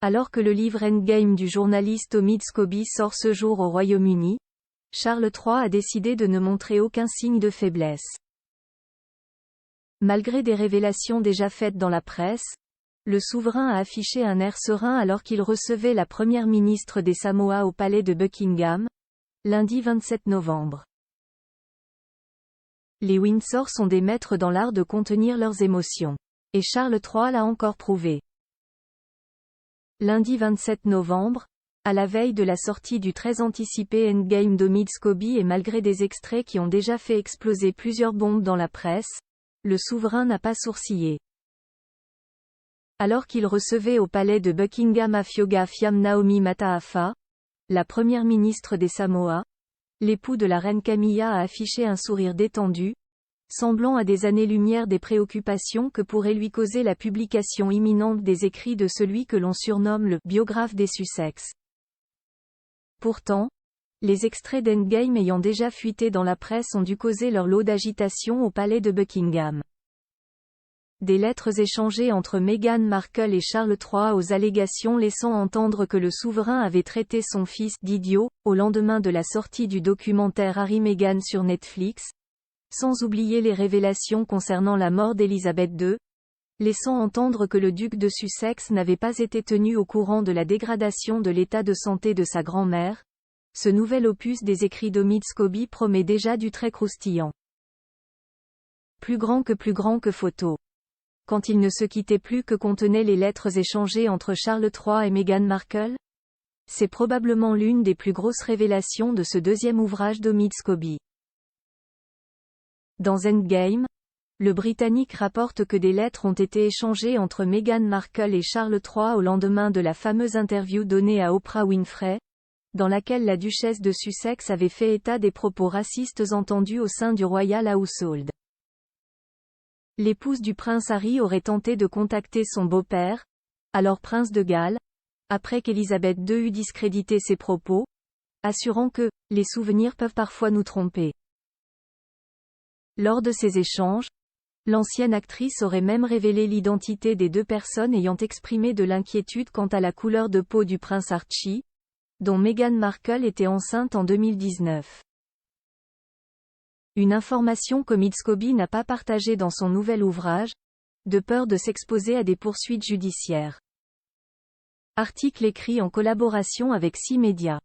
Alors que le livre Endgame du journaliste Omid Scobie sort ce jour au Royaume-Uni, Charles III a décidé de ne montrer aucun signe de faiblesse. Malgré des révélations déjà faites dans la presse, le souverain a affiché un air serein alors qu'il recevait la première ministre des Samoa au palais de Buckingham, lundi 27 novembre. Les Windsor sont des maîtres dans l'art de contenir leurs émotions. Et Charles III l'a encore prouvé. Lundi 27 novembre, à la veille de la sortie du très anticipé Endgame d'Omid Scobie et malgré des extraits qui ont déjà fait exploser plusieurs bombes dans la presse, le souverain n'a pas sourcillé. Alors qu'il recevait au palais de Buckingham Afioga Fiam Naomi Mataafa, la première ministre des Samoa, l'époux de la reine Camilla a affiché un sourire détendu, semblant à des années-lumière des préoccupations que pourrait lui causer la publication imminente des écrits de celui que l'on surnomme le « biographe des Sussex ». Pourtant, les extraits d'Endgame ayant déjà fuité dans la presse ont dû causer leur lot d'agitation au palais de Buckingham. Des lettres échangées entre Meghan Markle et Charles III aux allégations laissant entendre que le souverain avait traité son fils d'idiot, au lendemain de la sortie du documentaire Harry-Meghan sur Netflix, sans oublier les révélations concernant la mort d'Élisabeth II, laissant entendre que le duc de Sussex n'avait pas été tenu au courant de la dégradation de l'état de santé de sa grand-mère. Ce nouvel opus des écrits d'Omid Scobie promet déjà du très croustillant. Plus grand que photo. Quand il ne se quittait plus que contenaient les lettres échangées entre Charles III et Meghan Markle? C'est probablement l'une des plus grosses révélations de ce deuxième ouvrage d'Omid Scobie. Dans Endgame, le Britannique rapporte que des lettres ont été échangées entre Meghan Markle et Charles III au lendemain de la fameuse interview donnée à Oprah Winfrey, dans laquelle la duchesse de Sussex avait fait état des propos racistes entendus au sein du Royal Household. L'épouse du prince Harry aurait tenté de contacter son beau-père, alors prince de Galles, après qu'Élisabeth II eut discrédité ses propos, assurant que « les souvenirs peuvent parfois nous tromper ». Lors de ces échanges, l'ancienne actrice aurait même révélé l'identité des deux personnes ayant exprimé de l'inquiétude quant à la couleur de peau du prince Archie, dont Meghan Markle était enceinte en 2019. Une information qu'Omid Scobie n'a pas partagée dans son nouvel ouvrage, de peur de s'exposer à des poursuites judiciaires. Article écrit en collaboration avec 6 médias.